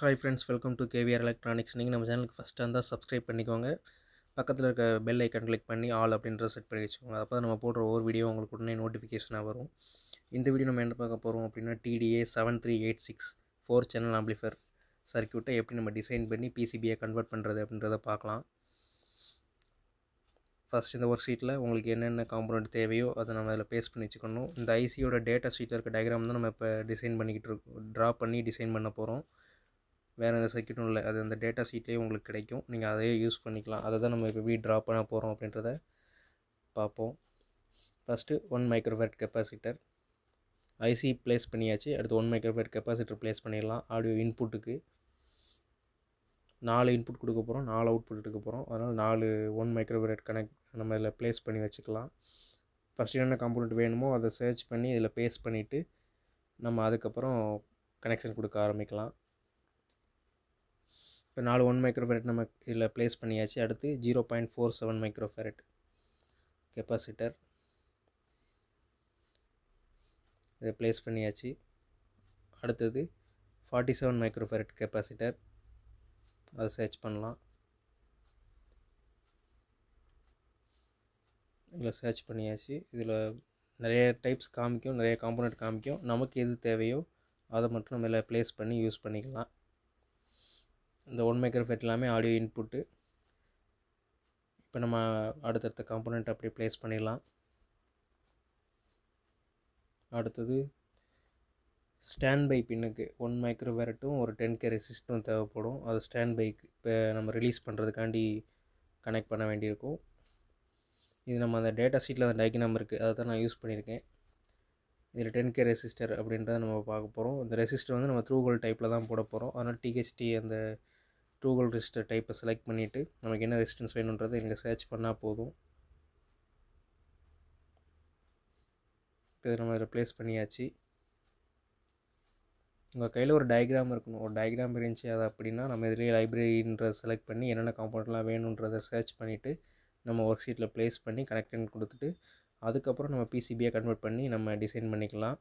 Hi friends, welcome to KVR electronics. நீங்கள் நம்ம சேனலுக்கு ஃபஸ்ட்டாக இருந்தால் சப்ஸ்கிரைப் பண்ணிக்கோங்க. பக்கத்தில் இருக்க பெல் ஐக்கன் கிளிக் பண்ணி ஆல் அப்படின்றத செட் பண்ணி வச்சுக்கோங்க. அப்போ தான் நம்ம போடுற ஒவ்வொரு வீடியோ உங்களுக்கு உடனே நோட்டிஃபிகேஷனாக வரும். இந்த வீடியோ நம்ம என்ன பார்க்க போகிறோம் அப்படின்னா, TDA 7386 4 சேனல் ஆம்பிளிஃபையர் சர்க்யூட்டை எப்படி நம்ம டிசைன் பண்ணி பிசிபியை கன்வெர்ட் பண்ணுறது அப்படின்றத பார்க்கலாம். ஃபஸ்ட் இந்த ஒர்க் ஷீட்டில் உங்களுக்கு என்னென்ன காம்பனண்ட் தேவையோ அதை நம்ம அதில் பேஸ்ட் பண்ணி வச்சுக்கணும். இந்த ஐசியோட டேட்டா ஷீட்டில் இருக்க டயக்ராம் தான் நம்ம இப்போ டிசைன் பண்ணிக்கிட்டு இருக்கோம், ட்ரா பண்ணி டிசைன் பண்ண போகிறோம். வேறு எந்த சர்க்யூட்டும் இல்லை, அது அந்த டேட்டா ஷீட்லேயே உங்களுக்கு கிடைக்கும். நீங்கள் அதையே யூஸ் பண்ணிக்கலாம். அதை தான் நம்ம இப்போ ட்ரா பண்ண போகிறோம் அப்படின்றத பார்ப்போம். First 1 microfarad capacitor IC place பண்ணியாச்சு. அடுத்து 1 மைக்ரோஃபாரட் கெப்பாசிட்டர் ப்ளேஸ் பண்ணிடலாம். ஆடியோ இன்புட்டுக்கு 4 இன்புட் கொடுக்க போகிறோம், 4 அவுட்புட் எடுக்க போகிறோம். அதனால் 4 1 மைக்ரோஃபாரட் கனெக்ட் நம்ம இதில் ப்ளேஸ் பண்ணி வச்சுக்கலாம். ஃபஸ்ட் என்னென்ன காம்போனண்ட் வேணுமோ அதை சர்ச் பண்ணி இதில் பேஸ்ட் பண்ணிவிட்டு நம்ம அதுக்கப்புறம் கனெக்ஷன் கொடுக்க ஆரம்பிக்கலாம். இப்போ 4 1 மைக்ரோஃபாரட் நம்ம இதில் ப்ளேஸ் பண்ணியாச்சு. அடுத்து 0.47 மைக்ரோஃபாரட் கெப்பாசிட்டர் இதை ப்ளேஸ் பண்ணியாச்சு. அடுத்தது 47 மைக்ரோஃபாரட் கெப்பாசிட்டர், அதை சர்ச் பண்ணலாம். இதில் சர்ச் பண்ணியாச்சு. இதில் நிறைய டைப்ஸ் காமிக்கும், நிறைய காம்போனண்ட் காமிக்கும். நமக்கு எது தேவையோ அதை மட்டும் நம்ம இதில் ப்ளேஸ் பண்ணி யூஸ் பண்ணிக்கலாம். இந்த 1 மைக்ரோஃபாரட் எல்லாமே ஆடியோ இன்புட்டு. இப்போ நம்ம அடுத்தடுத்த காம்போனண்ட் அப்படியே ப்ளேஸ் பண்ணிடலாம். அடுத்தது ஸ்டாண்ட்பை பின்னுக்கு 1 மைக்ரோஃபாரட்டும் ஒரு 10K ரெசிஸ்டரும் தேவைப்படும். அது ஸ்டாண்ட்பைக்கு இப்போ நம்ம ரிலீஸ் பண்ணுறதுக்காண்டி கனெக்ட் பண்ண வேண்டியிருக்கும். இது நம்ம அந்த டேட்டா ஷீட்டில் அந்த டயக்ராம் இருக்குது, அதை தான் நான் யூஸ் பண்ணியிருக்கேன். இதில் 10K ரெசிஸ்டர் அப்படின்றத நம்ம பார்க்க போகிறோம். இந்த ரெசிஸ்டர் வந்து நம்ம த்ரூ ஹோல் டைப்பில் தான் போட போகிறோம். அதனால் THT அந்த த்ரூ ஹோல் ரெசிஸ்டர் டைப்பை செலக்ட் பண்ணிவிட்டு நமக்கு என்ன ரெசிஸ்டன்ஸ் வேணுன்றதை இங்கே சர்ச் பண்ணால் போதும். இப்போ நம்ம இதில் ப்ளேஸ் பண்ணியாச்சு. உங்கள் கையில் ஒரு டயக்ராம் இருக்கணும். ஒரு டயக்ராம் இருந்துச்சு அது அப்படின்னா நம்ம இதிலேயே லைப்ரரின்றதை செலக்ட் பண்ணி என்னென்ன காம்போனண்ட்லாம் வேணுன்றதை சர்ச் பண்ணிவிட்டு நம்ம ஒர்க் ஷீட்டில் ப்ளேஸ் பண்ணி கனெக்ஷன் கொடுத்துட்டு அதுக்கப்புறம் நம்ம பிசிபியை கன்வெர்ட் பண்ணி நம்ம டிசைன் பண்ணிக்கலாம்.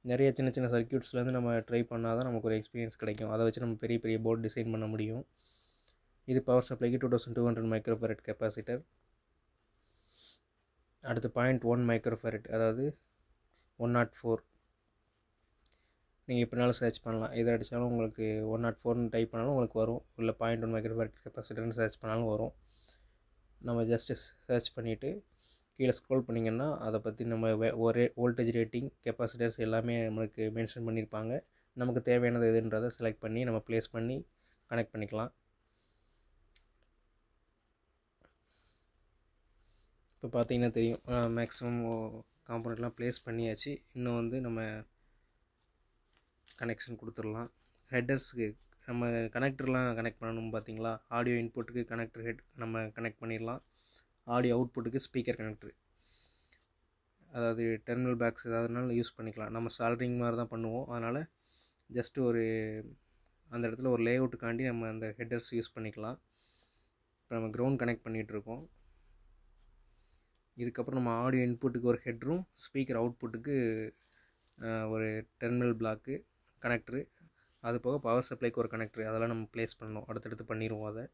நிறைய சின்ன சின்ன சர்க்யூட்ஸ்லேருந்து நம்ம ட்ரை பண்ணால் தான் நமக்கு ஒரு எக்ஸ்பீரியன்ஸ் கிடைக்கும். அதை வச்சு நம்ம பெரிய பெரிய போர்டு டிசைன் பண்ண முடியும். இது பவர் சப்ளைக்கு 2200 மைக்ரோஃபாரட் கெப்பாசிட்டர். அடுத்து 0.1 மைக்ரோஃபாரட், அதாவது 104. நீங்கள் எப்படினாலும் சர்ச் பண்ணலாம். எதை அடித்தாலும் உங்களுக்கு 104ன்னு டைப் பண்ணாலும் உங்களுக்கு வரும். இல்லை 0.1 மைக்ரோஃபாரட் கெப்பாசிட்டர்னு சர்ச் பண்ணாலும் வரும். நம்ம ஜஸ்ட்டு சர்ச் பண்ணிவிட்டு கீழே ஸ்க்ரோல் பண்ணிங்கன்னா அதை பற்றி நம்ம ஒரே வோல்டேஜ் ரேட்டிங், கெப்பாசிட்டர்ஸ் எல்லாமே நம்மளுக்கு மென்ஷன் பண்ணியிருப்பாங்க. நமக்கு தேவையானது எதுன்றதை செலக்ட் பண்ணி நம்ம ப்ளேஸ் பண்ணி கனெக்ட் பண்ணிக்கலாம். இப்போ பார்த்தீங்கன்னா தெரியும், மேக்ஸிமம் காம்போனண்ட்லாம் ப்ளேஸ் பண்ணியாச்சு. இன்னும் வந்து நம்ம கனெக்ஷன் கொடுத்துடலாம். ஹெட்டர்ஸுக்கு நம்ம கனெக்டர்லாம் கனெக்ட் பண்ணணும். பார்த்தீங்களா, ஆடியோ இன்புட்டுக்கு கனெக்டர் ஹெட் நம்ம கனெக்ட் பண்ணிடலாம். ஆடியோ அவுட்புட்டுக்கு ஸ்பீக்கர் கனெக்டர், அதாவது டெர்மினல் பேக்ஸ் ஏதாவதுனாலும் யூஸ் பண்ணிக்கலாம். நம்ம சால்ட்ரிங் மாதிரி தான் பண்ணுவோம். அதனால் ஜஸ்ட்டு ஒரு அந்த இடத்துல ஒரு லே அவுட்டுக்காண்டி நம்ம அந்த ஹெட்டர்ஸ் யூஸ் பண்ணிக்கலாம். இப்போ நம்ம கிரவுண்ட் கனெக்ட் பண்ணிகிட்ருக்கோம். இதுக்கப்புறம் நம்ம ஆடியோ இன்புட்டுக்கு ஒரு ஹெட்ரும் ஸ்பீக்கர் அவுட்புட்டுக்கு ஒரு டெர்மினல் பிளாக்கு கனெக்டரு, அது போக பவர் சப்ளைக்கு ஒரு கனெக்டரு, அதெல்லாம் நம்ம ப்ளேஸ் பண்ணணும். அடுத்தடுத்து பண்ணிடுவோம். அதை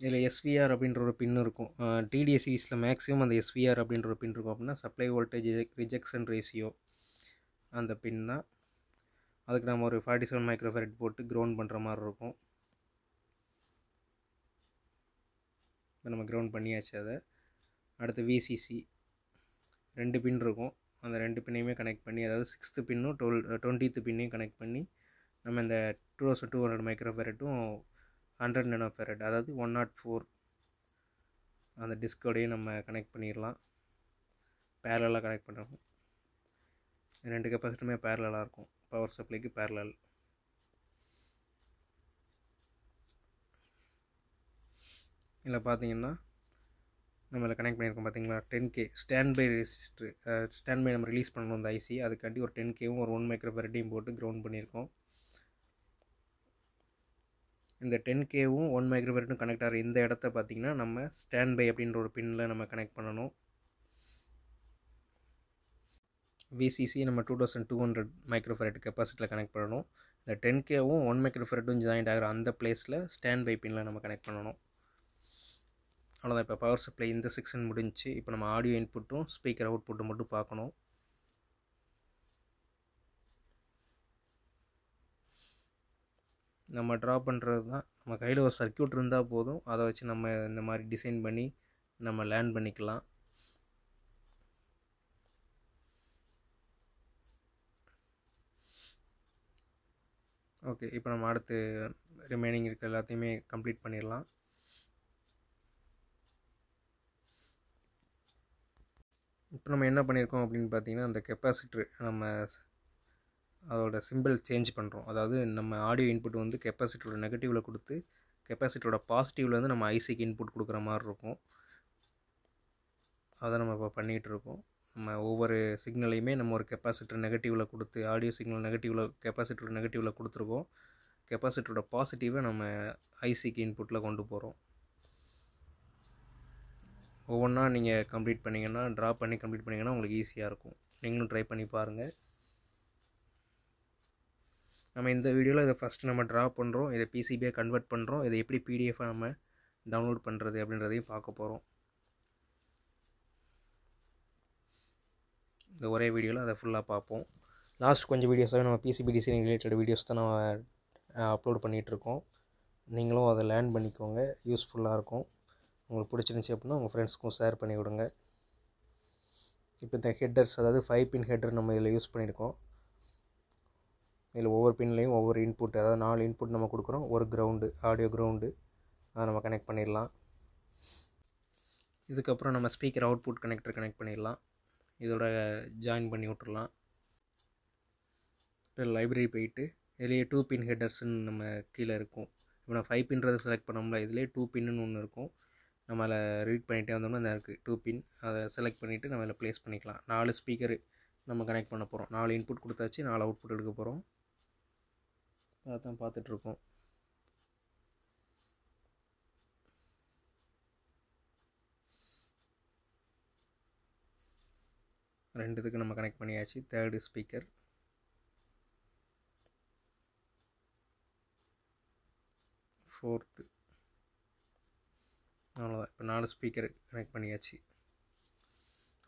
இதில் SVR அப்படின்ற ஒரு பின் இருக்கும். TDA சீரீஸில் மேக்ஸிமம் அந்த SVR அப்படின்ற ஒரு பின் இருக்கும். அப்படின்னா சப்ளை வோல்டேஜ் ரிஜெக்ஷன் ரேஷியோ அந்த பின் தான். அதுக்கு நம்ம ஒரு 47 மைக்ரோஃபாரட் போட்டு கிரவுண்ட் பண்ணுற மாதிரி இருக்கும். இப்போ நம்ம கிரவுண்ட் பண்ணியாச்சு. அதை அடுத்து VCC 2 பின் இருக்கும். அந்த 2 பின்னையுமே கனெக்ட் பண்ணி, அதாவது 6th பின்னும் 20th பின்னையும் கனெக்ட் பண்ணி நம்ம இந்த 2200 மைக்ரோஃபாரட்டும் 100 நானோஃபாரட், அதாவது 104 அந்த டிஸ்கோடையும் நம்ம கனெக்ட் பண்ணிடலாம். பேரலாக கனெக்ட் பண்ணுறோம். 2 கெப்பாசிட்டருமே பேரலாக இருக்கும், பவர் சப்ளைக்கு பேரலல். இதில் பார்த்தீங்கன்னா நம்ம இதில் கனெக்ட் பண்ணியிருக்கோம். பார்த்தீங்களா, 10K ஸ்டாண்ட்பை ரெசிஸ்டர். ஸ்டாண்ட்பை நம்ம ரிலீஸ் பண்ணணும் இந்த ஐசி, அதுக்காண்டி ஒரு 10Kவும் ஒரு 1 மைக்ரோஃபாரட்டையும் போட்டு கிரவுண்ட் பண்ணியிருக்கோம். இந்த 10Kவும் 1 மைக்ரோஃபாரட்டும் கனெக்ட் ஆகிற இந்த இடத்த பார்த்திங்கன்னா நம்ம ஸ்டாண்ட்பை அப்படின்ற ஒரு பின்னில் நம்ம கனெக்ட் பண்ணணும். விசிசி நம்ம 2200 மைக்ரோஃபரட் கெப்பாசிட்டியில் கனெக்ட் பண்ணணும். இந்த 10Kவும் 1 மைக்ரோஃபரட்டும் ஜாயிண்ட் ஆகிற அந்த பிளேஸில் ஸ்டாண்ட் பை பின்னில் நம்ம கனெக்ட் பண்ணணும். அவ்வளோதான். இப்போ பவர் சப்ளை இந்த செக்ஷன் முடிஞ்சிச்சு. இப்போ நம்ம ஆடியோ இன்புட்டும் ஸ்பீக்கர் அவுட்புட்டும் மட்டும் பார்க்கணும். நம்ம ட்ரா பண்ணுறது தான். நம்ம கையில் ஒரு சர்க்யூட் இருந்தால் போதும், அதை வச்சு நம்ம இந்த மாதிரி டிசைன் பண்ணி நம்ம லேர்ன் பண்ணிக்கலாம். ஓகே, இப்போ நம்ம அடுத்து ரிமைனிங் இருக்க எல்லாத்தையுமே கம்ப்ளீட் பண்ணிடலாம். இப்போ நம்ம என்ன பண்ணியிருக்கோம் அப்படின்னு பார்த்தீங்கன்னா, அந்த கெப்பாசிட்டர் நம்ம அதோட சிம்பிள் சேஞ்ச் பண்ணுறோம். அதாவது நம்ம ஆடியோ இன்புட் வந்து கெப்பாசிட்டரோட நெகட்டிவில் கொடுத்து கெப்பாசிட்டரோட பாசிட்டிவ்லேருந்து நம்ம ஐசிக்கு இன்புட் கொடுக்குற மாதிரி இருக்கும். அதை நம்ம இப்போ பண்ணிகிட்ருக்கோம். நம்ம ஒவ்வொரு சிக்னலையுமே நம்ம ஒரு கெப்பாசிட்டர் நெகட்டிவில் கொடுத்து ஆடியோ சிக்னல் நெகட்டிவில் கெப்பாசிட்டரோட நெகட்டிவில் கொடுத்துருக்கோம். கெப்பாசிட்டரோட பாசிட்டிவை நம்ம ஐசிக்கு இன்புட்டில் கொண்டு போகிறோம். ஒவ்வொன்றா நீங்கள் கம்ப்ளீட் பண்ணிங்கன்னா, ட்ரா பண்ணி கம்ப்ளீட் பண்ணிங்கன்னா உங்களுக்கு ஈஸியாக இருக்கும். நீங்களும் ட்ரை பண்ணி பாருங்கள். நம்ம இந்த வீடியோவில் இதை ஃபஸ்ட்டு நம்ம ட்ரா பண்ணுறோம், இதை பிசிபியாக கன்வெர்ட் பண்ணுறோம், இதை எப்படி பிடிஎஃபாக நம்ம டவுன்லோட் பண்ணுறது அப்படின்றதையும் பார்க்க போகிறோம். இந்த ஒரே வீடியோவில் அதை ஃபுல்லாக பார்ப்போம். லாஸ்ட் கொஞ்சம் வீடியோஸாகவே நம்ம பிசிபி டிசைனிங் ரிலேட்டட் வீடியோஸ் தான் நம்ம அப்லோட் பண்ணிகிட்ருக்கோம். நீங்களும் அதை லேர்ன் பண்ணிக்கோங்க, யூஸ்ஃபுல்லாக இருக்கும். உங்களுக்கு பிடிச்சிருந்துச்சி அப்படின்னா உங்கள் ஃப்ரெண்ட்ஸ்க்கும் ஷேர் பண்ணி விடுங்க. இப்போ இந்த ஹெட்டர்ஸ், அதாவது 5 பின் ஹெட்டர் நம்ம இதில் யூஸ் பண்ணியிருக்கோம். இதில் ஒவ்வொரு பின்லேயும் ஒவ்வொரு இன்புட், அதாவது 4 இன்புட் நம்ம கொடுக்குறோம். ஒரு கிரவுண்டு, ஆடியோ கிரவுண்டு, அதை நம்ம கனெக்ட் பண்ணிடலாம். இதுக்கப்புறம் நம்ம ஸ்பீக்கர் அவுட்புட் கனெக்டர் கனெக்ட் பண்ணிடலாம். இதோட ஜாயின் பண்ணி விட்டுறலாம். இப்போ லைப்ரரி போயிட்டு இதுலேயே 2 பின் ஹெட்டர்ஸ்ன்னு நம்ம கீழே இருக்கும். இப்போ நான் 5 பின்ன்றதை செலக்ட் பண்ணோம்ல, இதுலேயே 2 பின்னு ஒன்று இருக்கும். நம்ம அதில் ரீட் பண்ணிகிட்டே வந்தோம்னா இந்த இருக்குது 2 பின். அதை செலக்ட் பண்ணிவிட்டு நம்ம அதில் ப்ளேஸ் பண்ணிக்கலாம். 4 ஸ்பீக்கரு நம்ம கனெக்ட் பண்ண போகிறோம். 4 இன்புட் கொடுத்தாச்சு, 4 அவுட்புட் எடுக்க போகிறோம். அதான் பார்த்துட்ருக்கோம். ரெண்டுத்துக்கு நம்ம கனெக்ட் பண்ணியாச்சு. 3rd ஸ்பீக்கர், 4th, அவ்வளோதான். இப்போ 4 ஸ்பீக்கர் கனெக்ட் பண்ணியாச்சு.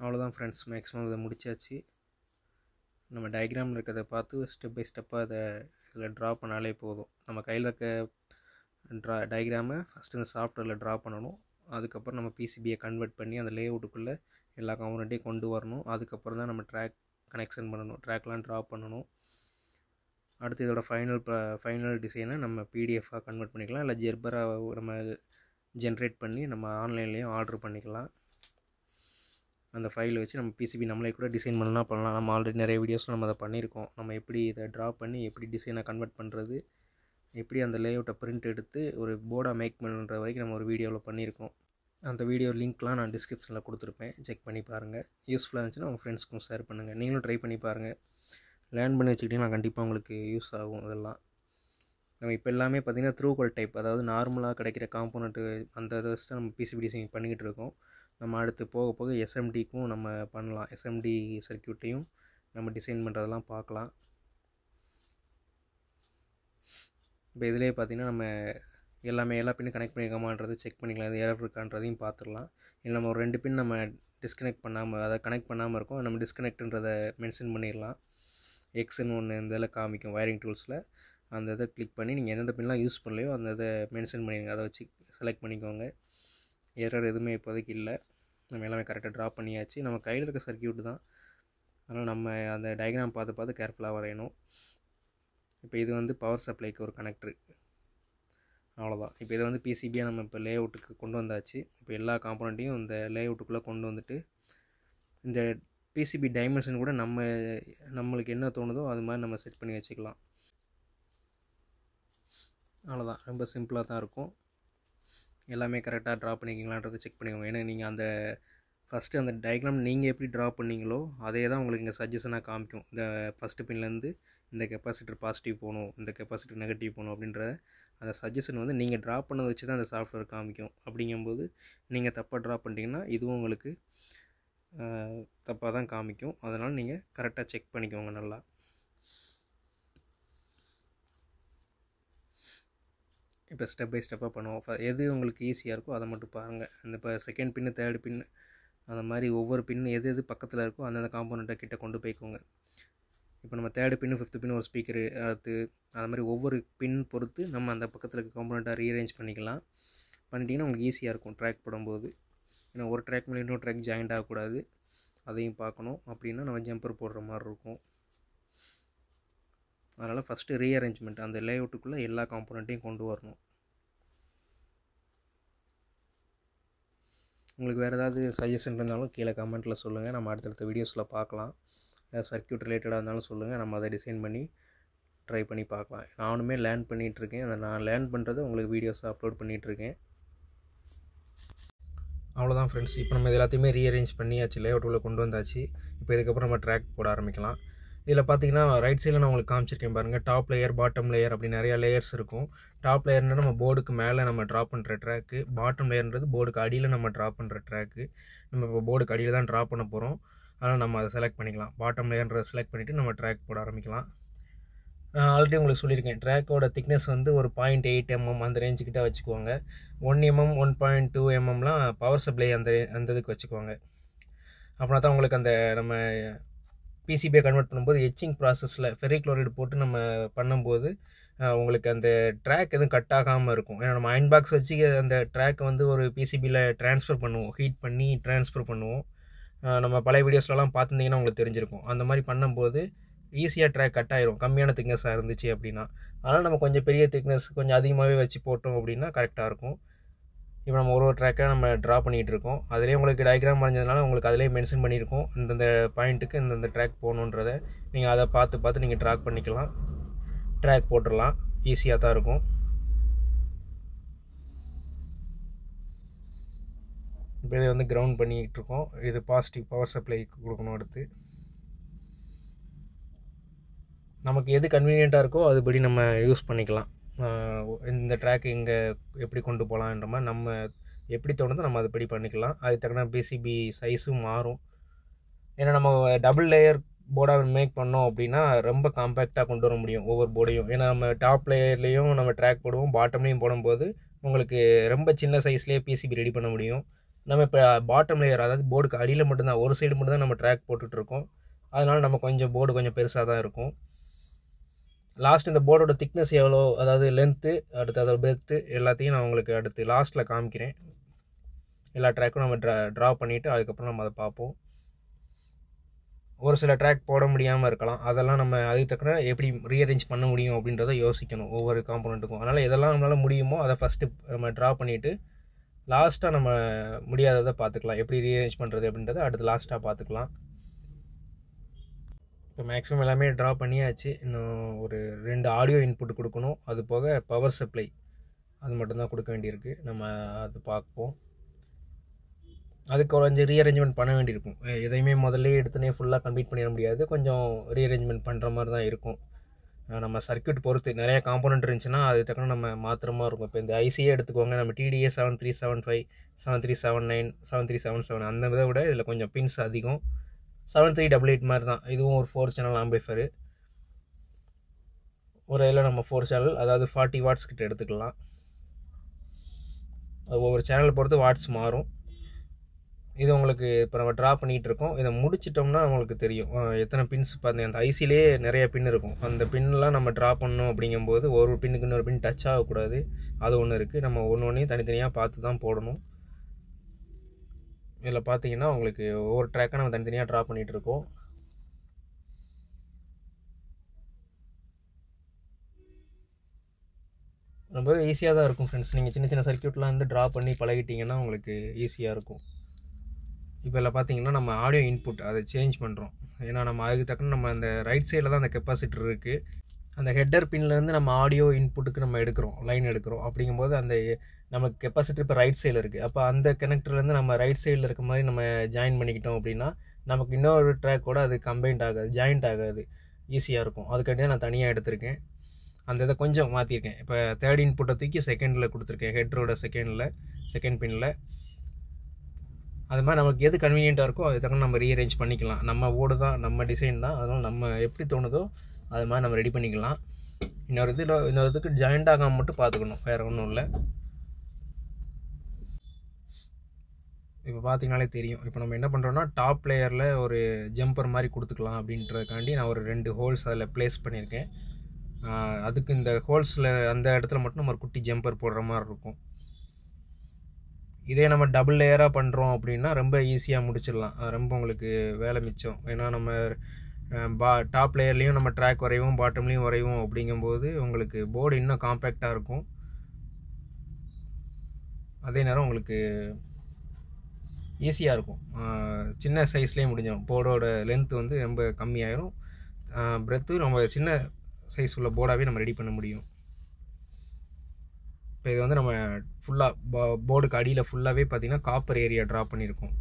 அவ்வளோதான் ஃப்ரெண்ட்ஸ், மேக்ஸிமம் இதை முடிச்சாச்சு. நம்ம டயக்ராமில் இருக்கிறத பார்த்து ஸ்டெப் பை ஸ்டெப்பாக அதை இதில் ட்ரா பண்ணாலே போதும். நம்ம கையில் இருக்க டயக்ராமை ஃபஸ்ட்டு இந்த சாஃப்ட்வேரில் ட்ரா பண்ணணும். அதுக்கப்புறம் நம்ம பிசிபியை கன்வெர்ட் பண்ணி அந்த லேஅவுட்டுக்குள்ளே எல்லா காம்பனண்ட்டையும் கொண்டு வரணும். அதுக்கப்புறம் தான் நம்ம ட்ராக் கனெக்ஷன் பண்ணணும், ட்ராக்லாம் ட்ரா பண்ணணும். அடுத்து இதோட ஃபைனல் டிசைனை நம்ம பிடிஎஃபாக கன்வெர்ட் பண்ணிக்கலாம், இல்லை ஜெர்பராக நம்ம ஜென்ரேட் பண்ணி நம்ம ஆன்லைன்லேயும் ஆர்டர் பண்ணிக்கலாம். அந்த ஃபைலை வச்சு நம்ம பிசிபி நம்மளே கூட டிசைன் பண்ணலாம். நம்ம ஆல்ரெடி நிறைய வீடியோஸில் நம்ம அதை பண்ணியிருக்கோம். நம்ம எப்படி இதை ட்ரா பண்ணி எப்படி டிசைனை கன்வெர்ட் பண்ணுறது, எப்படி அந்த லேஅவுட்டை பிரிண்ட் எடுத்து ஒரு போர்டாக மேக் பண்ணுற வரைக்கும் நம்ம ஒரு வீடியோவில் பண்ணியிருக்கோம். அந்த வீடியோ லிங்க்லாம் நான் டிஸ்கிரிப்ஷனில் கொடுத்துருப்பேன், செக் பண்ணி பாருங்கள். யூஸ்ஃபுல்லாக இருந்துச்சுன்னா உங்கள் ஃப்ரெண்ட்ஸ்க்கும் ஷேர் பண்ணுங்கள். நீங்களும் ட்ரை பண்ணி பாருங்கள், லேர்ன் பண்ணி வச்சுக்கிட்டிங்கன்னா கண்டிப்பாக உங்களுக்கு யூஸ் ஆகும். இதெல்லாம் நம்ம இப்போ எல்லாமே பார்த்திங்கன்னா த்ரூகோல் டைப், அதாவது நார்மலாக கிடைக்கிற காம்போனண்ட்டு அந்த இதை வச்சு தான் நம்ம பிசிபி டிசைன் பண்ணிக்கிட்டு இருக்கோம். நம்ம அடுத்து போக போக எஸ்எம்டிக்கும் நம்ம பண்ணலாம். எஸ்எம்டி சர்க்யூட்டையும் நம்ம டிசைன் பண்ணுறதெல்லாம் பார்க்கலாம். இப்போ இதிலே பார்த்திங்கன்னா நம்ம எல்லா பின்னும் கனெக்ட் பண்ணியிருக்கோமான்றது செக் பண்ணிக்கலாம். இது எரர் இருக்கான்றதையும் பார்த்துடலாம். இல்லை நம்ம ஒரு 2 பின் நம்ம டிஸ்கனெக்ட் பண்ணாமல், அதை கனெக்ட் பண்ணாமல் இருக்கோம், நம்ம டிஸ்கனெக்ட்ன்றதை மென்ஷன் பண்ணிடலாம். எக்ஸ்ன்னு ஒன்று இந்த இதில் காமிக்கும் வயரிங் டூல்ஸில். அந்த இதை கிளிக் பண்ணி நீங்கள் எந்தெந்த பின்லாம் யூஸ் பண்ணலையோ அந்த இதை மென்ஷன் பண்ணிடுங்க. அதை வச்சு செலக்ட் பண்ணிக்கோங்க. எரர் எதுவுமே இப்போதைக்கு இல்லை. நம்ம எல்லாமே கரெக்டாக ட்ரா பண்ணியாச்சு. நம்ம கையில் இருக்க சர்க்யூட் தான், அதனால் நம்ம அந்த டயக்ராம் பார்த்து கேர்ஃபுல்லாக வரையணும். இப்போ இது வந்து பவர் சப்ளைக்கு ஒரு கனெக்டரு, அவ்வளோதான். இப்போ இதை வந்து பிசிபியாக நம்ம இப்போ லேஅவுட்டுக்கு கொண்டு வந்தாச்சு. இப்போ எல்லா காம்போனண்ட்டையும் இந்த லேஅவுட்டுக்குள்ளே கொண்டு வந்துட்டு இந்த பிசிபி டைமென்ஷன் கூட நம்மளுக்கு என்ன தோணுதோ அது மாதிரி நம்ம செட் பண்ணி வச்சுக்கலாம். அவ்வளோதான், ரொம்ப சிம்பிளாக தான் இருக்கும். எல்லாமே கரெக்டாக ட்ரா பண்ணிக்கிங்களான்றதை செக் பண்ணிக்கோங்க. ஏன்னா நீங்கள் அந்த ஃபஸ்ட்டு அந்த டயக்ராம் நீங்கள் எப்படி ட்ரா பண்ணிங்களோ அதே தான் உங்களுக்கு இங்கே சஜஷனாக காமிக்கும். இந்த ஃபஸ்ட்டு பின்லேருந்து இந்த கெப்பாசிட்டர் பாசிட்டிவ் போகணும், இந்த கெப்பாசிட்டர் நெகட்டிவ் போகணும் அப்படின்ற அந்த சஜஷன் வந்து நீங்கள் ட்ரா பண்ணதை வச்சு தான் அந்த சாஃப்ட்வேர் காமிக்கும். அப்படிங்கும்போது நீங்கள் தப்பாக ட்ரா பண்ணிட்டீங்கன்னா இதுவும் உங்களுக்கு தப்பாக தான் காமிக்கும். அதனால் நீங்கள் கரெக்டாக செக் பண்ணிக்கோங்க நல்லா. இப்போ ஸ்டெப் பை ஸ்டெப்பாக பண்ணுவோம். எது உங்களுக்கு ஈஸியாக இருக்கோ அதை மட்டும் பாருங்கள். இப்போ செகண்ட் பின்னு, தேர்டு பின்னு, அந்த மாதிரி ஒவ்வொரு பின்னு எது பக்கத்தில் இருக்கோ அந்தந்த காம்போனண்ட்டை கிட்ட கொண்டு போய்க்கோங்க. இப்போ நம்ம தேர்டு பின்னு, ஃபிஃப்த்து பின்னு ஒரு ஸ்பீக்கர் அடுத்து அது மாதிரி ஒவ்வொரு பின் பொறுத்து நம்ம அந்த பக்கத்தில் இருக்க காம்போனண்ட்டை ரீஅரேஞ்ச் பண்ணிக்கலாம். பண்ணிட்டீங்கன்னா உங்களுக்கு ஈஸியாக இருக்கும் ட்ராக் போடும்போது. ஏன்னா ஒரு ட்ராக் மேலே இன்னொரு ட்ராக் ஜாயிண்ட் ஆகக்கூடாது, அதையும் பார்க்கணும். அப்படின்னா நம்ம ஜம்பர் போடுற மாதிரி இருக்கும். அதனால் ஃபஸ்ட்டு ரீஅரேஞ்ச்மெண்ட் அந்த லேஅவுட்டுக்குள்ளே எல்லா காம்போனண்ட்டையும் கொண்டு வரணும். உங்களுக்கு வேறு ஏதாவது சஜஷன் இருந்தாலும் கீழே கமெண்ட்டில் சொல்லுங்கள். நம்ம அடுத்தடுத்த வீடியோஸில் பார்க்கலாம். சர்க்யூட் ரிலேட்டடாக இருந்தாலும் சொல்லுங்கள், நம்ம அதை டிசைன் பண்ணி ட்ரை பண்ணி பார்க்கலாம். நானுமே லேர்ன் பண்ணிகிட்ருக்கேன். அதை நான் லேர்ன் பண்ணுறதை உங்களுக்கு வீடியோஸை அப்லோட் பண்ணிகிட்ருக்கேன். அவ்வளோதான் ஃப்ரெண்ட்ஸ். இப்போ நம்ம இது எல்லாத்தையுமே ரீஅரேஞ்ச் பண்ணியாச்சு, லேஅவுட்டுக்குள்ளே கொண்டு வந்தாச்சு. இப்போ இதுக்கப்புறம் நம்ம ட்ராக் போட ஆரம்பிக்கலாம். இதில் பார்த்தீங்கன்னா ரைட் சைடில் நான் உங்களுக்கு காமிச்சிருக்கேன் பாருங்கள். டாப் லேயர், பாட்டம் லேயர் அப்படி நிறையா லேயர்ஸ் இருக்கும். டாப் லேயர்னால் நம்ம போர்டுக்கு மேலே நம்ம ட்ராப் பண்ணுற ட்ராக்கு. பாட்டம் லேயர்ன்றது போர்டுக்கு அடியில் நம்ம ட்ராப் பண்ணுற ட்ராக்கு. நம்ம இப்போ போர்டுக்கு அடியில் தான் ட்ராப் பண்ண போகிறோம். அதனால் நம்ம அதை செலக்ட் பண்ணிக்கலாம். பாட்டம் லேயர்ன்றதை செலக்ட் பண்ணிவிட்டு நம்ம ட்ராக் போட ஆரம்பிக்கலாம். நான் ஆல்ரெடி உங்களுக்கு சொல்லியிருக்கேன், ட்ராக்கோட திக்னஸ் வந்து ஒரு 0.8 mm அந்த ரேஞ்சுக்கிட்ட வச்சுக்குவாங்க. 1 mm 1.2 mmலாம் பவர் சப்ளை அந்த இதுக்கு வச்சுக்குவாங்க. அப்படின்னா தான் உங்களுக்கு அந்த நம்ம பிசிபியை கன்வெர்ட் பண்ணும்போது எச்சிங் ப்ராசஸில் ஃபெரிக்ளோரைடு போட்டு நம்ம பண்ணும்போது உங்களுக்கு அந்த ட்ராக் எதுவும் கட் ஆகாமல் இருக்கும். ஏன்னா நம்ம அயன் பாக்ஸ் வச்சு அந்த ட்ராக்கை வந்து ஒரு பிசிபியில் ட்ரான்ஸ்ஃபர் பண்ணுவோம், ஹீட் பண்ணி ட்ரான்ஸ்ஃபர் பண்ணுவோம். நம்ம பழைய வீடியோஸ்லாம் பார்த்துருந்தீங்கன்னா உங்களுக்கு தெரிஞ்சிருக்கும். அந்த மாதிரி பண்ணும்போது ஈஸியாக ட்ராக் கட் ஆயிரும், கம்மியான திக்னஸாக இருந்துச்சு அப்படின்னா. அதனால் நம்ம கொஞ்சம் பெரிய திக்னஸ் கொஞ்சம் அதிகமாகவே வச்சு போட்டோம் அப்படின்னா கரெக்டாக இருக்கும். இப்போ நம்ம ஒரு ட்ராக்காக நம்ம ட்ரா பண்ணிகிட்டு இருக்கோம். அதிலே உங்களுக்கு டயக்ராம் வரைஞ்சதுனால உங்களுக்கு அதிலே மென்ஷன் பண்ணியிருக்கோம் இந்தந்த பாயிண்ட்டுக்கு இந்தந்த ட்ராக் போகணுன்றதை. நீங்கள் அதை பார்த்து நீங்கள் ட்ராக் பண்ணிக்கலாம், ட்ராக் போட்டுடலாம். ஈஸியாக தான் இருக்கும். இப்போ இதை வந்து கிரவுண்ட் பண்ணிக்கிட்டு இருக்கோம். இது பாசிட்டிவ் பவர் சப்ளை கொடுக்கணும். அடுத்து நமக்கு எது கன்வீனியண்ட்டாக இருக்கோ அதுபடி நம்ம யூஸ் பண்ணிக்கலாம். இந்த ட்ராக் இங்கே எப்படி கொண்டு போகலான்ற மாதிரி நம்ம எப்படி தோணுதோ நம்ம அதுபடி பண்ணிக்கலாம். அதுக்கு தக்கன பிசிபி சைஸும் மாறும். ஏன்னா நம்ம டபுள் லேயர் போர்டாக மேக் பண்ணோம் அப்படின்னா ரொம்ப காம்பேக்டாக கொண்டு வர முடியும் ஒவ்வொரு போர்டையும். ஏன்னா நம்ம டாப் லேயர்லேயும் நம்ம ட்ராக் போடுவோம், பாட்டம்லேயும் போடும்போது உங்களுக்கு ரொம்ப சின்ன சைஸ்லேயே பிசிபி ரெடி பண்ண முடியும். நம்ம இப்போ பாட்டம் லேயர் அதாவது போர்டுக்கு அடியில் மட்டும்தான், ஒரு சைடு மட்டும்தான் நம்ம ட்ராக் போட்டுட்ருக்கோம். அதனால் நம்ம போர்டு கொஞ்சம் பெருசாக தான் இருக்கும். லாஸ்ட் இந்த போர்டோட திக்னஸ் எவ்வளோ, அதாவது லென்த்து, அடுத்து அதோட பிரெத்து எல்லாத்தையும் நான் உங்களுக்கு அடுத்து லாஸ்ட்டில் காமிக்கிறேன். எல்லா ட்ராக்கும் நம்ம ட்ரா பண்ணிவிட்டு அதுக்கப்புறம் நம்ம அதை பார்ப்போம். ஒரு சில ட்ராக் போட முடியாமல் இருக்கலாம், அதெல்லாம் நம்ம அதுக்கு தக்கன எப்படி ரீஅரேஞ்ச் பண்ண முடியும் அப்படின்றத யோசிக்கணும் ஒவ்வொரு காம்போனண்ட்டுக்கும். அதனால் எதெல்லாம் நம்மளால் முடியுமோ அதை ஃபஸ்ட்டு நம்ம ட்ரா பண்ணிவிட்டு லாஸ்ட்டாக நம்ம முடியாததை பார்த்துக்கலாம். எப்படி ரீஅரேஞ்ச் பண்ணுறது அப்படின்றத அடுத்து லாஸ்ட்டாக பார்த்துக்கலாம். இப்போ மேக்ஸிமம் எல்லாமே ட்ரா பண்ணியாச்சு. இன்னும் ஒரு 2 ஆடியோ இன்புட் கொடுக்கணும். அது போக பவர் சப்ளை அது மட்டும்தான் கொடுக்க வேண்டியிருக்கு. நம்ம அது பார்ப்போம். அதுக்கு கொஞ்சம் ரீஅரேஞ்ச்மெண்ட் பண்ண வேண்டியிருக்கும். எதையுமே முதல்ல எடுத்துனே ஃபுல்லாக கம்ப்ளீட் பண்ணிட முடியாது, கொஞ்சம் ரீஅரேஞ்ச்மெண்ட் பண்ணுற மாதிரி தான் இருக்கும். நம்ம சர்க்யூட் பொறுத்து நிறைய காம்போனண்ட் இருந்துச்சுன்னா அது தக்கன நம்ம மாத்திர மாதிரி இருக்கும். இப்போ இந்த ஐசியே எடுத்துக்கோங்க, நம்ம TDA 7375, 7379, 7377 அந்த இதை விட இதில் கொஞ்சம் பின்ஸ் அதிகம். 7388 மாதிரி தான், இதுவும் ஒரு 4 சேனல் ஆம்பிளிஃபையரு. ஒரு இதில் நம்ம 4 சேனல், அதாவது 40 வாட்ஸ் கிட்ட எடுத்துக்கலாம். அது ஒவ்வொரு சேனல் பொறுத்து வாட்ஸ் மாறும். இது உங்களுக்கு இப்போ நம்ம ட்ரா பண்ணிகிட்டு இருக்கோம். இதை முடிச்சிட்டோம்னா நம்மளுக்கு தெரியும் எத்தனை பின்ஸ். பார்த்தீங்க அந்த ஐசிலே நிறைய பின் இருக்கும், அந்த பின்லாம் நம்ம ட்ரா பண்ணோம் அப்படிங்கும்போது ஒரு பின்னுக்கு இன்னொரு பின் டச் ஆகக்கூடாது. அது ஒன்று இருக்குது. நம்ம ஒன்றையும் தனித்தனியாக பார்த்து தான் போடணும். இதில் பார்த்தீங்கன்னா உங்களுக்கு ஒவ்வொரு ட்ராக்காக நம்ம தனித்தனியாக ட்ரா பண்ணிகிட்ருக்கோம். ரொம்பவே ஈஸியாக தான் இருக்கும் ஃப்ரெண்ட்ஸ். நீங்கள் சின்ன சின்ன சர்க்யூட்லாம் வந்து ட்ரா பண்ணி பழகிட்டிங்கன்னா உங்களுக்கு ஈஸியாக இருக்கும். இப்போ இதில் பார்த்தீங்கன்னா நம்ம ஆடியோ இன்புட் அதை சேஞ்ச் பண்ணுறோம். ஏன்னா நம்ம அதுக்கு தக்கன நம்ம அந்த ரைட் சைடில் தான் அந்த கெப்பாசிட்டர் இருக்குது. அந்த ஹெட்டர் பின்லேருந்து நம்ம ஆடியோ இன்புட்டுக்கு நம்ம லைன் எடுக்கிறோம். அப்படிங்கும்போது அந்த நமக்கு கெப்பாசிட்டர் இப்போ ரைட் சைடில் இருக்குது. அப்போ அந்த கனெக்டர்லேருந்து நம்ம ரைட் சைடில் இருக்க மாதிரி நம்ம ஜாயின் பண்ணிக்கிட்டோம் அப்படின்னா நமக்கு இன்னொரு ட்ராக்கோடு அது கம்பைண்ட் ஆகாது, ஜாயிண்ட் ஆகாது, ஈஸியாக இருக்கும். அதுக்காண்டி நான் தனியாக எடுத்திருக்கேன். அந்த இதை கொஞ்சம் மாற்றிருக்கேன். இப்போ தேர்ட் இன்புட்டை தூக்கி செகண்டில் கொடுத்துருக்கேன், ஹெட்டரோட செகண்ட் பின்னில். அது மாதிரி நமக்கு எது கன்வீனியண்ட்டாக இருக்கோ அது தக்க நம்ம ரீஅரேஞ்ச் பண்ணிக்கலாம். நம்ம போர்டு தான், நம்ம டிசைன் தான், அதனால் நம்ம எப்படி தோணுதோ அது மாதிரி நம்ம ரெடி பண்ணிக்கலாம். இன்னொரு இதுக்கு ஜாயிண்ட் ஆகாமல் மட்டும் பார்த்துக்கணும், வேறு ஒன்றும் இல்லை. இப்போ பார்த்தீங்கனாலே தெரியும். இப்போ நம்ம என்ன பண்ணுறோன்னா டாப் லேயரில் ஒரு ஜம்பர் மாதிரி கொடுத்துக்கலாம் அப்படின்றதுக்காண்டி நான் ஒரு 2 ஹோல்ஸ் அதில் ப்ளேஸ் பண்ணியிருக்கேன். அதுக்கு இந்த ஹோல்ஸில் அந்த இடத்துல மட்டும் நம்ம ஒரு குட்டி ஜம்பர் போடுற மாதிரி இருக்கும். இதே நம்ம டபுள் லேயராக பண்ணுறோம் அப்படின்னா ரொம்ப ஈஸியாக முடிச்சிடலாம், ரொம்ப உங்களுக்கு வேலை மிச்சம். ஏன்னா நம்ம டாப் லேயர்லேயும் நம்ம ட்ராக் வரைவோம், பாட்டம்லேயும் வரைவோம். அப்படிங்கும்போது உங்களுக்கு போர்டு இன்னும் காம்பேக்டாக இருக்கும். அதே நேரம் உங்களுக்கு ஈஸியாக இருக்கும், சின்ன சைஸ்லேயே முடிஞ்சிடும். போர்டோட லென்த்து வந்து ரொம்ப கம்மியாயிரும், பிரெத்து நம்ம சின்ன சைஸ் உள்ள போர்டாகவே நம்ம ரெடி பண்ண முடியும். இப்போ இது வந்து நம்ம ஃபுல்லாக போர்டுக்கு அடியில் ஃபுல்லாகவே பார்த்திங்கன்னா காப்பர் ஏரியா ட்ரா பண்ணியிருக்கோம்.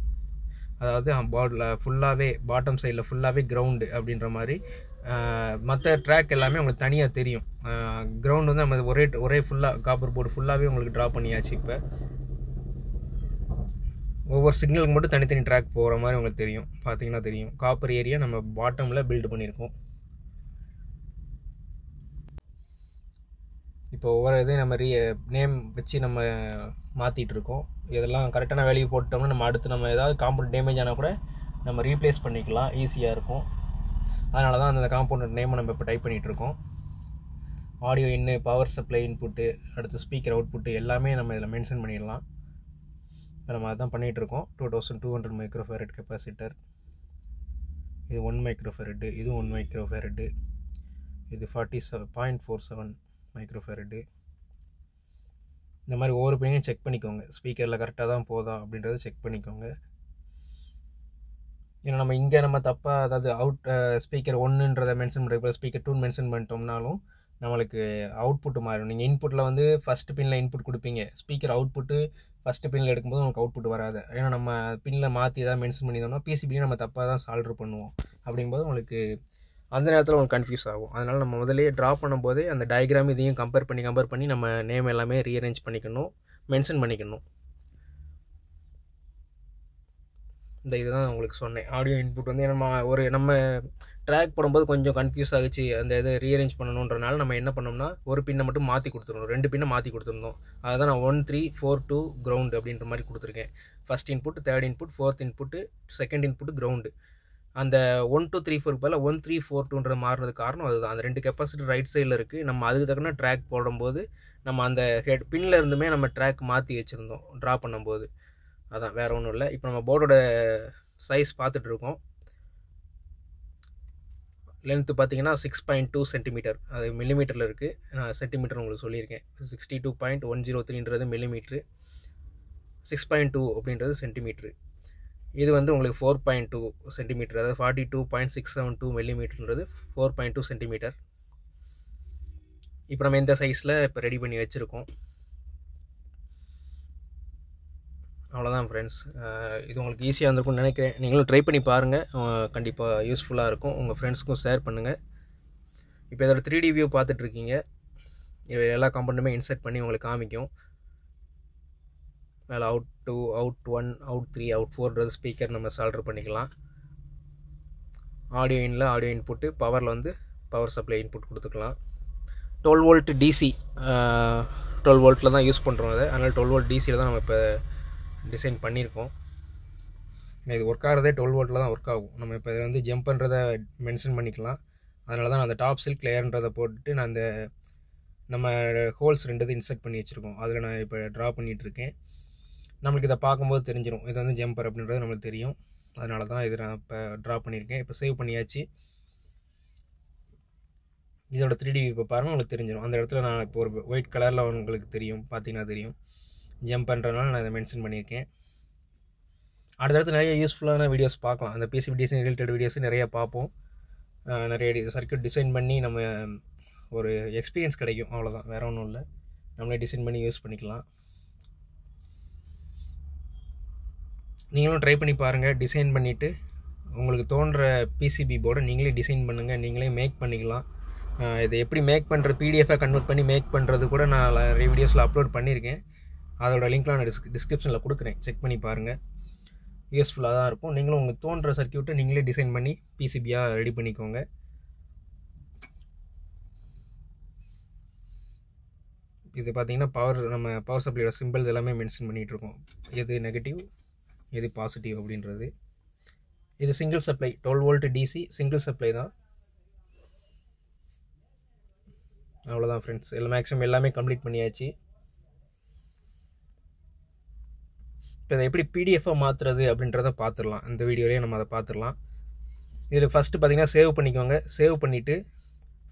அதாவது போர்டில் ஃபுல்லாகவே பாட்டம் சைடில் ஃபுல்லாகவே கிரவுண்டு அப்படின்ற மாதிரி. மற்ற ட்ராக் எல்லாமே உங்களுக்கு தனியாக தெரியும். கிரவுண்டு வந்து நம்ம ஒரே ஃபுல்லாக காப்பர் போர்டு ஃபுல்லாகவே உங்களுக்கு ட்ரா பண்ணியாச்சு. இப்போ ஒவ்வொரு சிக்னலுக்கு மட்டும் தனித்தனி ட்ராக் போகிற மாதிரி உங்களுக்கு தெரியும், பார்த்தீங்கன்னா தெரியும். காப்பர் ஏரியா நம்ம பாட்டமில் பில்டு பண்ணியிருக்கோம். இப்போ ஒவ்வொரு இதையும் நம்ம நேம் வச்சு நம்ம மாற்றிட்டு இருக்கோம். இதெல்லாம் கரெக்டான வேல்யூ போட்டோம்னா நம்ம அடுத்து நம்ம ஏதாவது காம்பவுண்ட் டேமேஜ் ஆனால் கூட நம்ம ரீப்ளேஸ் பண்ணிக்கலாம், ஈஸியாக இருக்கும். அதனால தான் அந்த காம்பவுண்ட் நேமை நம்ம இப்போ டைப் பண்ணிகிட்ருக்கோம். ஆடியோ இன்னு, பவர் சப்ளை இன்புட்டு, அடுத்து ஸ்பீக்கர் அவுட்புட்டு எல்லாமே நம்ம இதில் மென்ஷன் பண்ணிடலாம். இப்போ நம்ம அதுதான் பண்ணிகிட்ருக்கோம். 2200 மைக்ரோஃபேரட் கெப்பாசிட்டர், இது 1 மைக்ரோஃபேரட்டு, இது 1 மைக்ரோஃபேரட்டு, இது 47.47 மைக்ரோஃபேரட்டு. இந்த மாதிரி ஒவ்வொரு பின்னையும் செக் பண்ணிக்கோங்க, ஸ்பீக்கரில் கரெக்டாக தான் போதா அப்படின்றத செக் பண்ணிக்கோங்க. ஏன்னா நம்ம இங்கே நம்ம தப்பாக, அதாவது ஸ்பீக்கர் 1ன்றதை மென்ஷன் பண்ணுறப்ப ஸ்பீக்கர் 2 மென்ஷன் பண்ணிட்டோம்னாலும் நம்மளுக்கு அவுட்புட்டு மாறும். நீங்கள் இன்புட்டில் வந்து ஃபஸ்ட்டு பின்னில் இன்புட் கொடுப்பீங்க, ஸ்பீக்கர் அவுட்புட்டு ஃபஸ்ட்டு பின்னில் எடுக்கும்போது உங்களுக்கு அவுட்புட் வராது. ஏன்னா நம்ம பின்னில் மாற்றி எதாவது மென்ஷன் பண்ணியிருந்தோம்னா பிசிபிலையும் நம்ம தப்பாக தான் சால்ட்ரு பண்ணுவோம். அப்படிங்கும்போது உங்களுக்கு அந்த நேரத்தில் உங்களுக்கு கன்ஃபியூஸ் ஆகும். அதனால் நம்ம முதலே ட்ரா பண்ணும்போதே அந்த டயக்ராம் இதையும் கம்பேர் பண்ணி நம்ம நேம் எல்லாமே ரீஅரேஞ்ச் பண்ணிக்கணும், மென்ஷன் பண்ணிக்கணும். இந்த இதுதான் உங்களுக்கு சொன்னேன். ஆடியோ இன்புட் வந்து நம்ம ட்ராக் போடும்போது கொஞ்சம் கன்ஃபியூஸ் ஆகிச்சு, அந்த இதை ரீஅரேஞ்ச் பண்ணணுன்றனால நம்ம என்ன பண்ணோம்னா ஒரு பின்னை மட்டும் மாற்றி கொடுத்துருந்தோம், 2 பின்னை மாற்றி கொடுத்துருந்தோம். அதுதான் நான் 1 3 4 2 கிரவுண்டு அப்படின்ற மாதிரி கொடுத்துருக்கேன். First input, third input, fourth input, second input ground. அந்த 1 2 3 4 பதில் 1 3 4 2ன்ற மாறுறது காரணம் அதுதான். அந்த 2 கெப்பாசிட்டர் ரைட் சைடில் இருக்குது. நம்ம அதுக்கு தக்கன ட்ராக் போடும்போது நம்ம அந்த பின்னில் இருந்துமே நம்ம ட்ராக் மாற்றி வச்சுருந்தோம் ட்ரா பண்ணும்போது. அதான், வேறு ஒன்றும் இல்லை. இப்போ நம்ம போர்டோட சைஸ் பார்த்துட்ருக்கோம். லென்த்து பார்த்தீங்கன்னா 6.2 சென்டிமீட்டர், அது மில்லிமீட்டரில் இருக்குது. நான் சென்டிமீட்டர் உங்களுக்கு சொல்லியிருக்கேன். 62.103ன்றது மில்லிமீட்ரு, 6.2 அப்படின்றது சென்டிமீட்ரு. இது வந்து உங்களுக்கு 4.2 சென்டிமீட்டர், அதாவது 42.672 மில்லிமீட்டர்ன்றது 4.2 சென்டிமீட்டர். இப்போ நம்ம இந்த சைஸில் இப்போ ரெடி பண்ணி வச்சுருக்கோம். அவ்வளோதான் ஃப்ரெண்ட்ஸ். இது உங்களுக்கு ஈஸியாக இருந்திருக்கும்னு நினைக்கிறேன். நீங்களும் ட்ரை பண்ணி பாருங்கள், கண்டிப்பாக யூஸ்ஃபுல்லாக இருக்கும். உங்கள் ஃப்ரெண்ட்ஸ்க்கும் ஷேர் பண்ணுங்கள். இப்போ இதோட 3D வியூ பார்த்துட்ருக்கீங்க. இது எல்லா காம்பவுண்டுமே இன்சர்ட் பண்ணி உங்களுக்கு காமிக்கும். மேலே அவுட் 2, அவுட் 1, அவுட் 3, அவுட் 4ன்றது ஸ்பீக்கர் நம்ம சால்டர் பண்ணிக்கலாம். ஆடியோ இன்ல ஆடியோ இன்புட்டு, பவரில் வந்து பவர் சப்ளை இன்புட் கொடுத்துக்கலாம். 12 வோல்ட் டிசி, 12 வோல்ட்டில் தான் யூஸ் பண்ணுறோம் அதை. அதனால் 12 வோல்ட் டிசியில் தான் நம்ம இப்போ டிசைன் பண்ணியிருக்கோம். இது ஒர்க் ஆகிறதே 12 வோல்ட்டில் தான் ஒர்க் ஆகும். நம்ம இப்போ இதை வந்து ஜம்பன்றதை மென்ஷன் பண்ணிக்கலாம். அதனால தான் நான் அந்த டாப் சில்க் லேயர்ன்றதை போட்டுட்டு நான் அந்த நம்ம ஹோல்ஸ் 2 இன்சர்ட் பண்ணி வச்சுருக்கோம். அதில் நான் இப்போ ட்ரா பண்ணிகிட்ருக்கேன். நம்மளுக்கு இதை பார்க்கும்போது தெரிஞ்சிடும் இது வந்து ஜம்பர் அப்படின்றது நம்மளுக்கு தெரியும். அதனால தான் இதை நான் இப்போ ட்ரா பண்ணியிருக்கேன். இப்போ சேவ் பண்ணியாச்சு. இதோட 3D இப்போ பாருங்கள், உங்களுக்கு தெரிஞ்சிடும். அந்த இடத்துல நான் இப்போ ஒரு ஒயிட் கலரில் உங்களுக்கு தெரியும், பார்த்தீங்கன்னா தெரியும். ஜம்ப் பண்ணுறதுனால நான் இதை மென்ஷன் பண்ணியிருக்கேன். அடுத்தடுத்து நிறைய யூஸ்ஃபுல்லான வீடியோஸ் பார்க்கலாம். அந்த பிசிபி டிசைன் ரிலேட்டட் வீடியோஸ் நிறையா பார்ப்போம். நிறைய சர்க்யூட் டிசைன் பண்ணி நம்ம ஒரு எக்ஸ்பீரியன்ஸ் கிடைக்கும், அவ்வளோதான், வேறு ஒன்றும் இல்லை. நம்மளே டிசைன் பண்ணி யூஸ் பண்ணிக்கலாம். நீங்களும் ட்ரை பண்ணி பாருங்கள். டிசைன் பண்ணிவிட்டு உங்களுக்கு தோன்ற பிசிபி போர்டை நீங்களே டிசைன் பண்ணுங்கள், நீங்களே மேக் பண்ணிக்கலாம். இதை எப்படி மேக் பண்ணுற பிடிஎஃபாக கன்வெர்ட் பண்ணி மேக் பண்ணுறது கூட நான் நிறைய வீடியோஸில் அப்லோட் பண்ணியிருக்கேன். அதோட லிங்க்லாம் நான் டிஸ்கிரிப்ஷனில் கொடுக்குறேன், செக் பண்ணி பாருங்கள். யூஸ்ஃபுல்லாக தான் இருக்கும். நீங்களும் உங்களுக்கு தோன்ற சர்க்யூட்டை நீங்களே டிசைன் பண்ணி பிசிபியாக ரெடி பண்ணிக்கோங்க. இது பார்த்தீங்கன்னா நம்ம பவர் சப்ளையோட சிம்பிள்ஸ் எல்லாமே மென்ஷன் பண்ணிகிட்ருக்கோம், எது நெகட்டிவ் எது பாசிட்டிவ் அப்படின்றது. இது single supply 12 volt DC single supply தான். அவ்வளோதான் ஃப்ரெண்ட்ஸ், மேக்ஸிமம் எல்லாமே கம்ப்ளீட் பண்ணியாச்சு. இப்போ இதை எப்படி பிடிஎஃபாக மாற்றுறது அப்படின்றத பார்த்துடலாம். இந்த வீடியோலேயே நம்ம அதை பார்த்துடலாம். இதில் ஃபஸ்ட்டு பார்த்தீங்கன்னா சேவ் பண்ணிக்கோங்க. சேவ் பண்ணிவிட்டு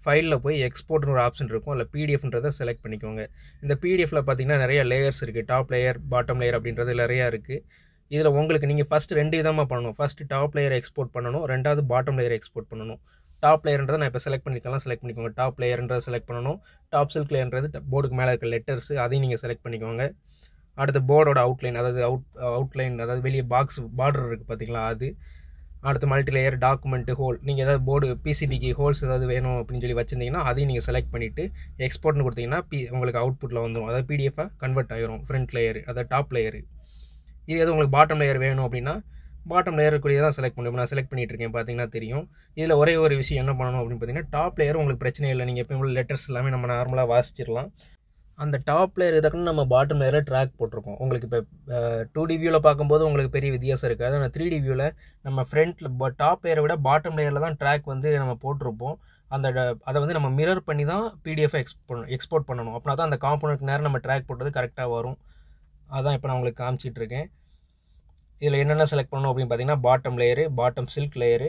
ஃபைலில் போய் எக்ஸ்போர்ட்னு ஒரு ஆப்ஷன் இருக்கும், அதில் பிடிஎஃப்ன்றதை செலக்ட் பண்ணிக்கோங்க. இந்த பிடிஎஃப்பில் பார்த்தீங்கன்னா நிறைய லேயர்ஸ் இருக்குது, டாப் லேயர் பாட்டம் லேயர் அப்படின்றது நிறையா இருக்குது. இதில் உங்களுக்கு நீங்கள் ஃபஸ்ட்டு 2 விதமாக பண்ணணும். ஃபஸ்ட்டு டாப் லேயர் எக்ஸ்போர்ட் பண்ணணும், ரெண்டாவது பாட்டம் லேயர் எக்ஸ்போர்ட் பண்ணணும். டாப் லேயர்ன்றதை நான் இப்போ செலக்ட் பண்ணிக்கோங்க. டாப் லேயர்ன்றதை செலக்ட் பண்ணணும். டாப் சில்க் லேயர்ன்றது போர்டுக்கு மேலே இருக்க லெட்டர்ஸ், அதையும் நீங்கள் செலக்ட் பண்ணிக்கோங்க. அடுத்து போர்டோட அவுட்லைன், அதாவது அவுட்லைன் அதாவது வெளியே பார்டர் இருக்குது பார்த்தீங்களா அது. அடுத்து மல்டி லேயர் டாக்குமெண்ட் ஹோல், நீங்கள் ஏதாவது போர்டு பிசிபிக்கு ஹோல்ஸ் ஏதாவது வேணும் அப்படின்னு சொல்லி வச்சுருந்தீங்கன்னா அதையும் நீங்கள் செலக்ட் பண்ணிவிட்டு எக்ஸ்போர்ட்னு கொடுத்தீங்கன்னா உங்களுக்கு அவுட்புட்டில் வந்துடும், அதாவது பிடிஎஃபாக கன்வெர்ட் ஆகிரும். ஃப்ரண்ட் லேயர் அதாவது டாப் லேயர். இது எது உங்களுக்கு பாட்டம் லேயர் வேணும் அப்படின்னா பாட்டம் லேயர் கூடிய தான் செலக்ட் பண்ணுவோம். நான் செலக்ட் பண்ணிட்டு இருக்கேன் பார்த்தீங்கன்னா தெரியும். இதில் ஒரே ஒரு விஷயம் என்ன பண்ணணும் அப்படின்னு பார்த்தீங்கன்னா டாப் லேயர் உங்களுக்கு பிரச்சனை இல்லை, நீங்கள் எப்பயும் லெட்டர்ஸ் எல்லாமே நம்ம நார்மலாக வாசிச்சிடலாம். அந்த டாப் லேயர் இதுக்குன்னு நம்ம பாட்டம் லேயரில் ட்ராக் போட்டிருக்கோம். உங்களுக்கு இப்போ 2D வியூவில் பார்க்கும்போது உங்களுக்கு பெரிய வித்தியாசம் இருக்காது. ஆனால் 3D வியூவில் நம்ம ஃப்ரண்ட்டில் டாப் லேயரை விட பாட்டம் லேயரில் தான் ட்ராக் வந்து நம்ம போட்டிருப்போம். அதை வந்து நம்ம மிரர் பண்ணி தான் பிடிஎஃபை எக்ஸ்போர்ட் பண்ணணும். அப்படின்னா தான் அந்த காம்போனன்ட் நேரம் நம்ம ட்ராக் போட்டது கரெக்டாக வரும். அதான் இப்போ நான் உங்களுக்கு காமிச்சிட்டு இருக்கேன். இதில் என்னென்ன செலக்ட் பண்ணணும் அப்படின்னு பார்த்தீங்கன்னா bottom layer, bottom silk layer,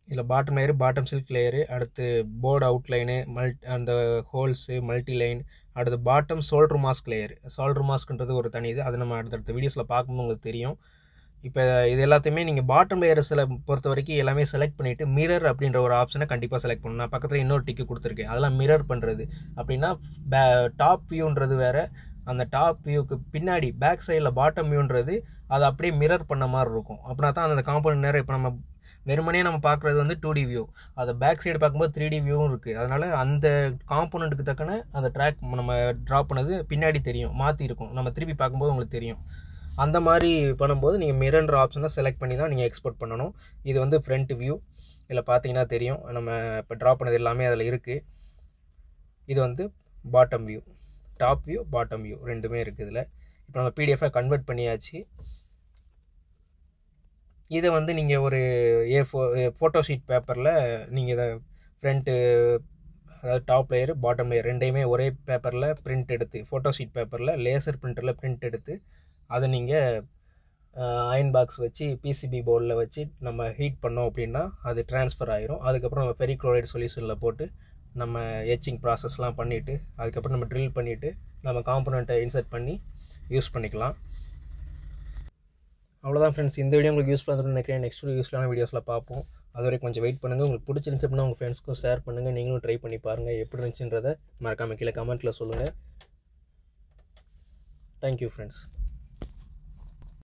இதில் bottom layer, bottom silk layer, அடுத்து போர்டு அவுட்லைனு, அந்த ஹோல்ஸு, மல்டி லைன், அடுத்து bottom solder mask layer. Solder மாஸ்க்ன்றது ஒரு தனி இது, அது நம்ம அடுத்தடுத்த வீடியோஸில் பார்க்கும்போது உங்களுக்கு தெரியும். இப்போ இது எல்லாத்தையுமே நீங்கள் பாட்டம் லேயரை பொறுத்த வரைக்கும் எல்லாமே செலக்ட் பண்ணிவிட்டு மிரர் அப்படின்ற ஒரு ஆப்ஷனை கண்டிப்பாக செலக்ட் பண்ணணும். நான் பக்கத்தில் இன்னொரு டிக்கு கொடுத்துருக்கேன், அதெல்லாம் மிரர் பண்ணுறது. அப்படின்னா டாப் வியூன்றது வேறு, அந்த டாப் வியூக்கு பின்னாடி பேக் சைடில் பாட்டம் வியூன்றது அதை அப்படியே மிரர் பண்ண மாதிரி இருக்கும். அப்படின்னா தான் அந்த காம்பவுண்ட் நேரம் இப்போ நம்ம வெறுமனே நம்ம பார்க்குறது வந்து 2D வியூ, அதை பேக் சைடு பார்க்கும்போது 3D வியூவும் இருக்குது. அதனால் அந்த காம்போனண்ட்டுக்கு தக்கன அந்த ட்ராக் நம்ம ட்ராப் பண்ணது பின்னாடி தெரியும், மாற்றி இருக்கும், நம்ம திருப்பி பார்க்கும்போது உங்களுக்கு தெரியும். அந்த மாதிரி பண்ணும்போது நீங்கள் மிரர்ன்ற ஆப்ஷனை செலக்ட் பண்ணி தான் நீங்கள் எக்ஸ்போர்ட் பண்ணணும். இது வந்து ஃப்ரண்ட் வியூ, இதில் பார்த்தீங்கன்னா தெரியும் நம்ம இப்போ ட்ராப் பண்ணது எல்லாமே அதில் இருக்குது. இது வந்து bottom view, top view bottom view ரெண்டுமே இருக்குது இதில். இப்போ நம்ம பிடிஎஃபை கன்வெர்ட் பண்ணியாச்சு. இதை வந்து நீங்கள் ஒரு ஃபோட்டோ ஷீட் பேப்பரில் நீங்கள் இதை ஃப்ரண்ட்டு அதாவது டாப் லேயர் பாட்டம் லேயர் ரெண்டையுமே ஒரே பேப்பரில் பிரிண்ட் எடுத்து, ஃபோட்டோ ஷீட் பேப்பரில் லேசர் பிரிண்டரில் பிரிண்ட் எடுத்து அதை நீங்கள் அயன் பாக்ஸ் வச்சு பிசிபி போர்டில் வச்சு நம்ம ஹீட் பண்ணோம் அப்படின்னா அது ட்ரான்ஸ்ஃபர் ஆகிரும். அதுக்கப்புறம் நம்ம ஃபெரிக்ளோரைடு சொல்யூஷனில் போட்டு நம்ம எச்சிங் ப்ராசஸ்லாம் பண்ணிவிட்டு அதுக்கப்புறம் நம்ம ட்ரில் பண்ணிவிட்டு நம்ம காம்போனண்ட்டை இன்சர்ட் பண்ணி யூஸ் பண்ணிக்கலாம். அவ்வளோதான் ஃப்ரெண்ட்ஸ், இந்த வீடியோ உங்களுக்கு யூஸ்ஃபுல்லாக இருக்குன்னு நினைக்கிறேன். நெக்ஸ்ட் யூஸ்ஃபுல்லான வீடியோஸில் பார்ப்போம். அது வரைக்கும் கொஞ்சம் வெயிட் பண்ணுங்கள். உங்களுக்கு பிடிச்சிருந்துச்சு அப்படின்னா உங்கள் ஃப்ரெண்ட்ஸ்க்கும் ஷேர் பண்ணுங்கள். நீங்களும் ட்ரை பண்ணி பாருங்கள், எப்படி இருந்துச்சுன்றதை மறக்காமல் கீழே கமெண்ட்டில் சொல்லுங்கள். Thank you friends.